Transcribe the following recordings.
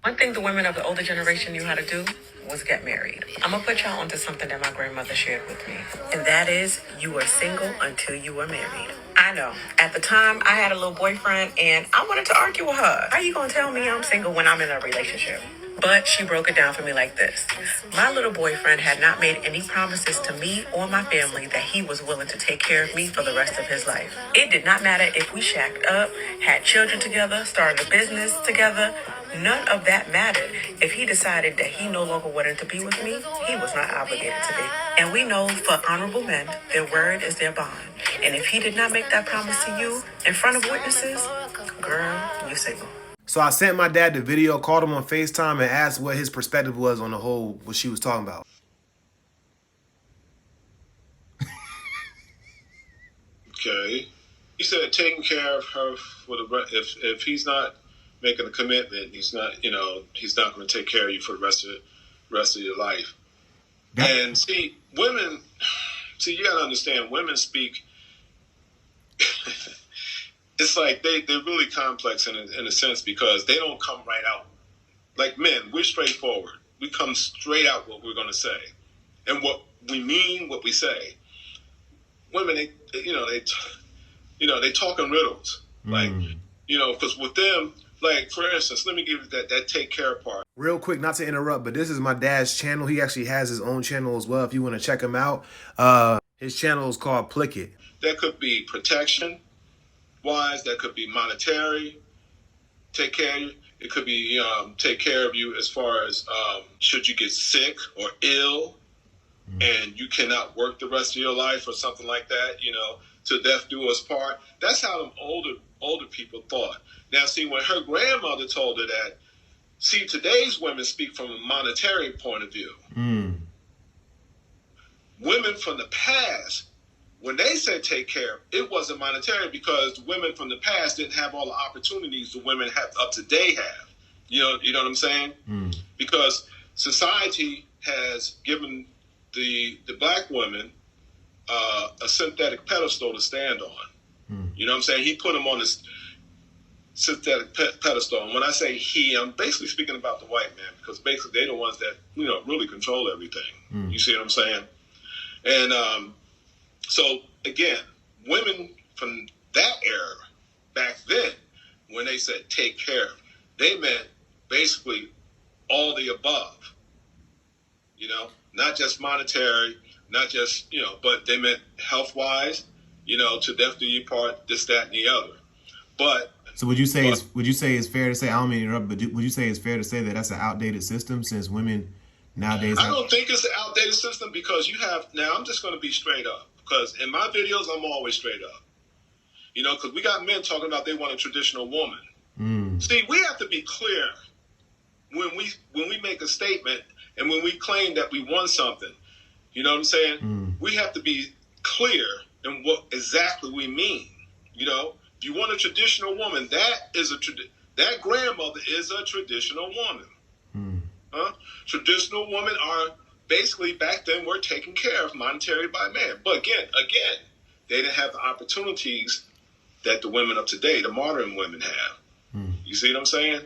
One thing the women of the older generation knew how to do was get married. I'm gonna put y'all onto something that my grandmother shared with me, and that is you were single until you were married. I know. At the time, I had a little boyfriend, and I wanted to argue with her. How you gonna tell me I'm single when I'm in a relationship? But she broke it down for me like this. My little boyfriend had not made any promises to me or my family that he was willing to take care of me for the rest of his life. It did not matter if we shacked up, had children together, started a business together. None of that mattered. If he decided that he no longer wanted to be with me, he was not obligated to be. And we know for honorable men, their word is their bond. And if he did not make that promise to you in front of witnesses, girl, you single. So I sent my dad the video, called him on FaceTime, and asked what his perspective was on the whole, what she was talking about. Okay. He said taking care of her for the if he's not making a commitment, he's not going to take care of you for the rest of your life. And see, women, you got to understand, women speak. It's like they're really complex in a sense because they don't come right out. Like men, we're straightforward. We come straight out what we're going to say, and what we mean, what we say. Women, they talk in riddles, like because with them, like for instance, let me give you that take care part. Real quick, not to interrupt, but this is my dad's channel. He actually has his own channel as well. If you want to check him out, his channel is called Plickett. That could be protection wise, that could be monetary, take care of you. It could be take care of you as far as should you get sick or ill and you cannot work the rest of your life or something like that, to death do us part. That's how them older people thought. Now, see, when her grandmother told her that, see, today's women speak from a monetary point of view. Women from the past, when they said take care, it wasn't monetary because women from the past didn't have all the opportunities the women have up to date have. You know what I'm saying? Because society has given the black women a synthetic pedestal to stand on. You know what I'm saying? He put them on this synthetic pedestal. And when I say he, I'm basically speaking about the white man because basically they're the ones that, really control everything. You see what I'm saying? And so, again, women from that era, back then, when they said take care of, they meant basically all the above. Not just monetary, not just, but they meant health-wise, to death do you part, this, that, and the other. But so would you say it's fair to say, I don't mean to interrupt, but would you say it's fair to say that that's an outdated system since women nowadays? I don't think it's an outdated system because now I'm just going to be straight up because in my videos, I'm always straight up. Because we got men talking about they want a traditional woman. See, we have to be clear when we make a statement and when we claim that we want something. You know what I'm saying? We have to be clear in what exactly we mean. If you want a traditional woman, that grandmother is a traditional woman. Traditional women are basically back then were taken care of monetary by men. But again, they didn't have the opportunities that the women of today, the modern women, have. You see what I'm saying?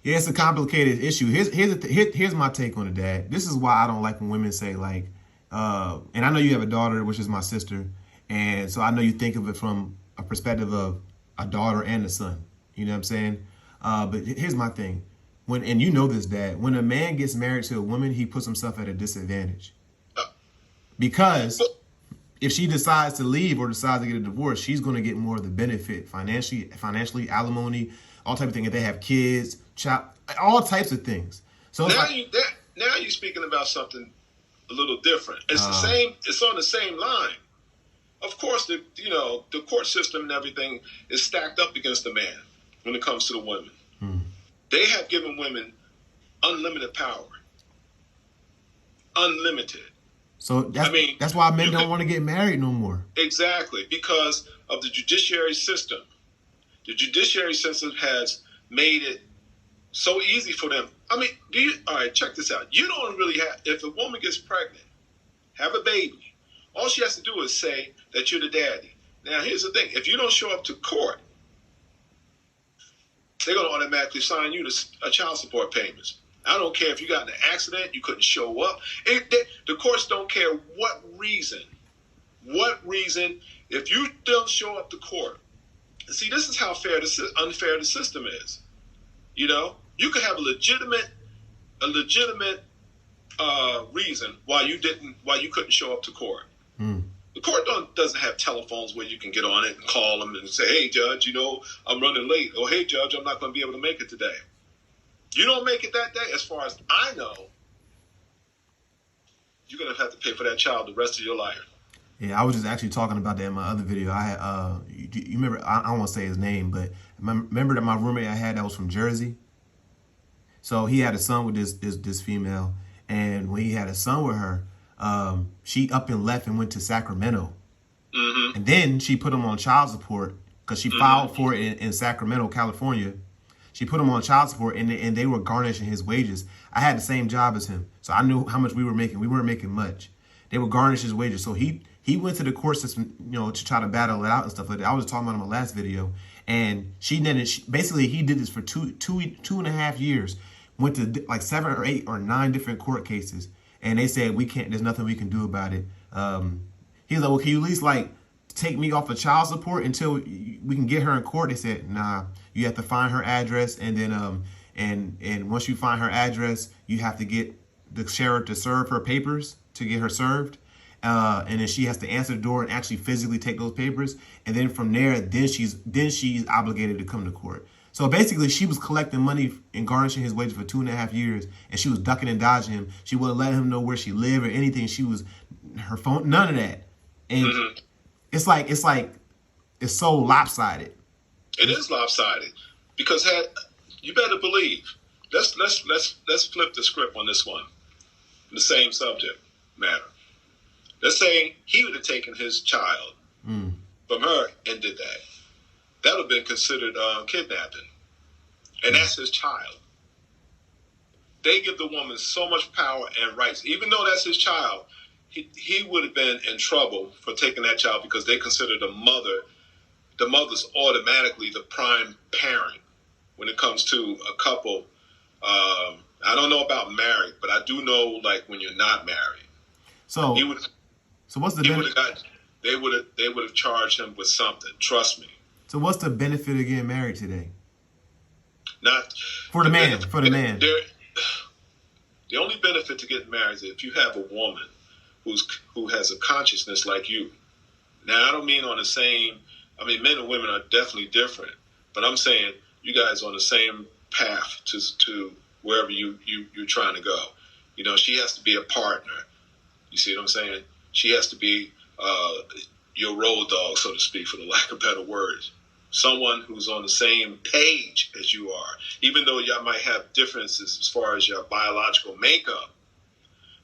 Yeah, it's a complicated issue. Here's my take on it, Dad. This is why I don't like when women say like, and I know you have a daughter, which is my sister, and so I know you think of it from a perspective of a daughter and a son. You know what I'm saying? But here's my thing. And you know this, Dad, when a man gets married to a woman, he puts himself at a disadvantage. Because if she decides to leave or decides to get a divorce, she's going to get more of the benefit financially, alimony, all type of things. If they have kids, all types of things. So now you're speaking about something a little different. It's the same. It's on the same line. Of course, the court system and everything is stacked up against the man when it comes to the women. They have given women unlimited power. Unlimited. So that's why men don't want to get married no more. Exactly, because of the judiciary system. The judiciary system has made it so easy for them. All right, check this out. You don't really have, if a woman gets pregnant, have a baby, all she has to do is say that you're the daddy. Now, here's the thing. If you don't show up to court, they're going to automatically assign you to child support payments. I don't care if you got in an accident, you couldn't show up. The courts don't care what reason. If you don't show up to court, see, this is how unfair the system is. You know, you could have a legitimate reason why you couldn't show up to court. The court doesn't have telephones where you can get on it and call them and say, "Hey, judge, you know, I'm running late." Or, "Hey, judge, I'm not going to be able to make it today." You don't make it that day, as far as I know, you're going to have to pay for that child the rest of your life. Yeah, I was just actually talking about that in my other video. I had, you remember, I don't want to say his name, but remember that my roommate I had that was from Jersey? So he had a son with this female, and when he had a son with her, she up and left and went to Sacramento. And then she put him on child support because she filed for it in Sacramento, California. She put him on child support, and they were garnishing his wages. I had the same job as him, so I knew how much we were making. We weren't making much. They would garnish his wages. So he went to the court system, you know, to try to battle it out and stuff like that. I was talking about in my last video, and basically he did this for two and a half years. Went to like 7 or 8 or 9 different court cases, and they said, "We can't. There's nothing we can do about it." He was like, "Well, can you at least like take me off of child support until we can get her in court?" They said, "Nah, you have to find her address, and then and once you find her address, you have to get the sheriff to serve her papers to get her served, and then she has to answer the door and actually physically take those papers, and then from there, then she's obligated to come to court." So basically, she was collecting money and garnishing his wages for 2.5 years, and she was ducking and dodging him. She wouldn't let him know where she lived or anything. She was her phone, none of that, and it's so lopsided. It is lopsided because you better believe. Let's flip the script on this one. The same subject matter. Let's say he would have taken his child from her and did that. That would have been considered kidnapping. And that's his child. They give the woman so much power and rights. Even though that's his child, he would have been in trouble for taking that child because they consider the mother's automatically the prime parent when it comes to a couple. I don't know about married, but I do know like when you're not married. So what's the benefit? They would have charged him with something. Trust me. So what's the benefit of getting married today? Not for the man. For the man. The only benefit to getting married is if you have a woman who has a consciousness like you. Now I don't mean on the same. I mean men and women are definitely different, but I'm saying you guys are on the same path to wherever you're trying to go. You know, she has to be a partner. You see what I'm saying? She has to be your road dog, so to speak, for the lack of better words. Someone who's on the same page as you are, even though y'all might have differences as far as your biological makeup,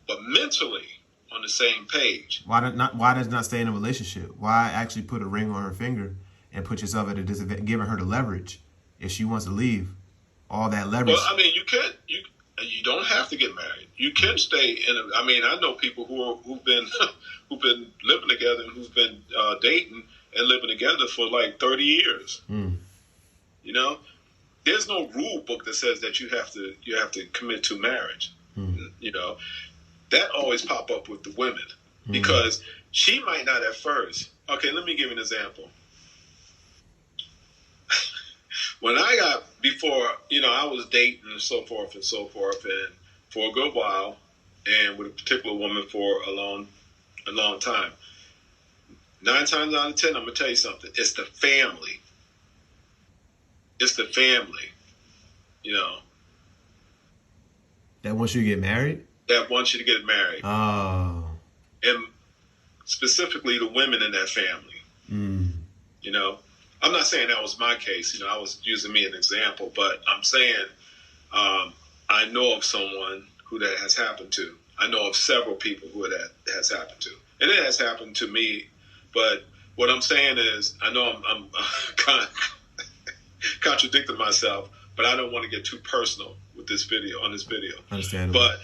but mentally on the same page. Why does not stay in a relationship? Why actually put a ring on her finger and put yourself at a disadvantage, giving her the leverage if she wants to leave? All that leverage. Well, I mean, you don't have to get married. You can stay in a. I mean, I know people who've been living together and who've been dating and living together for like 30 years. You know, there's no rule book that says that you have to commit to marriage. You know, that always pop up with the women because she might not at first. Okay, let me give you an example. When before, you know, I was dating and so forth, and for a good while, and with a particular woman for a long time. 9 times out of 10, I'm gonna tell you something. It's the family. It's the family. You know. That wants you to get married? That wants you to get married. Oh. And specifically the women in that family. You know. I'm not saying that was my case. You know, I was using me an example, but I'm saying I know of someone who that has happened to. I know of several people who that has happened to. And it has happened to me, but what I'm saying is, I know I'm kind of contradicting myself, but I don't want to get too personal with this video, on this video. Understandable. But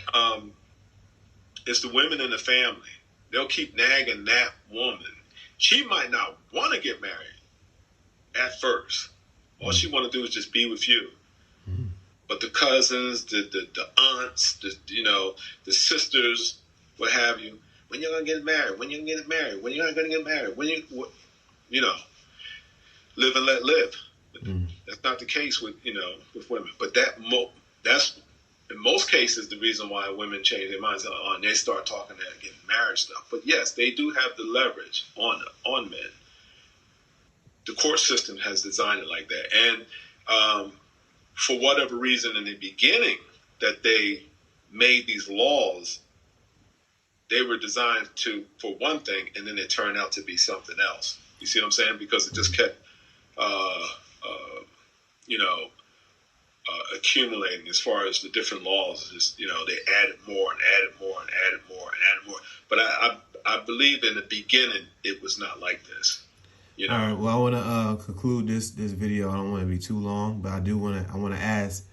it's the women in the family. They'll keep nagging that woman. She might not want to get married at first, All she want to do is just be with you. But the cousins, the aunts, the sisters, what have you, when you're gonna get married? When you're gonna get married? When you're gonna get married? Live and let live. That's not the case with women. But that's in most cases the reason why women change their minds and they start talking that getting married stuff. But yes, they do have the leverage on men. The court system has designed it like that, and for whatever reason in the beginning that they made these laws, they were designed for one thing, and then it turned out to be something else. You see what I'm saying? Because it just kept accumulating as far as the different laws. Just, they added more and added more and added more and added more. But I believe in the beginning it was not like this. All right. Well, I want to conclude this video. I don't want to be too long, but I want to ask,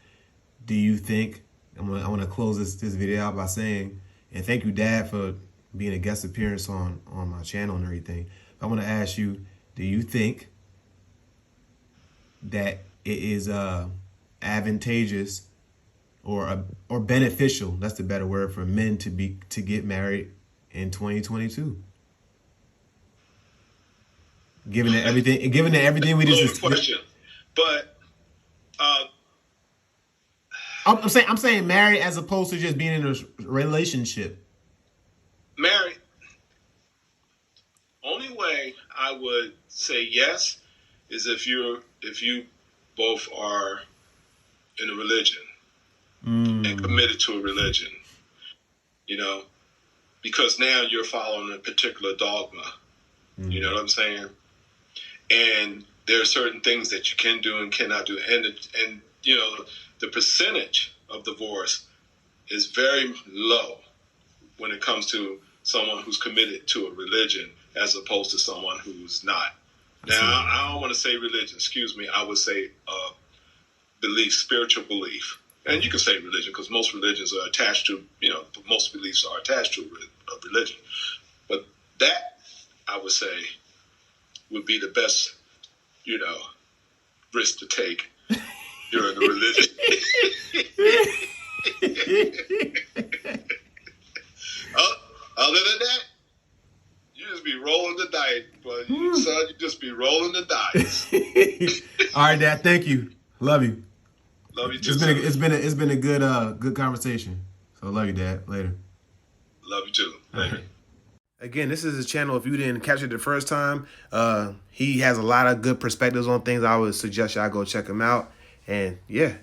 do you think I want to close this video out by saying, and thank you, Dad, for being a guest appearance on my channel and everything. I want to ask you, do you think that it is advantageous or beneficial, that's the better word, for men to get married in 2022? Given that everything we just question, but I'm saying married as opposed to just being in a relationship. Married. Only way I would say yes is if you both are in a religion and committed to a religion, because now you're following a particular dogma. You know what I'm saying? And there are certain things that you can do and cannot do. And the percentage of divorce is very low when it comes to someone who's committed to a religion as opposed to someone who's not. Now, I don't want to say religion. Excuse me. I would say belief, spiritual belief. And you can say religion because most religions are attached to, most beliefs are attached to a religion. But that, I would say, would be the best, risk to take during the religion. Other than that, you just be rolling the dice, but son, you just be rolling the dice. All right, Dad. Thank you. Love you. Love you too. It's been a good conversation. So love you, Dad. Later. Love you too. Later. Again, this is his channel. If you didn't catch it the first time, he has a lot of good perspectives on things. I would suggest y'all go check him out. And yeah,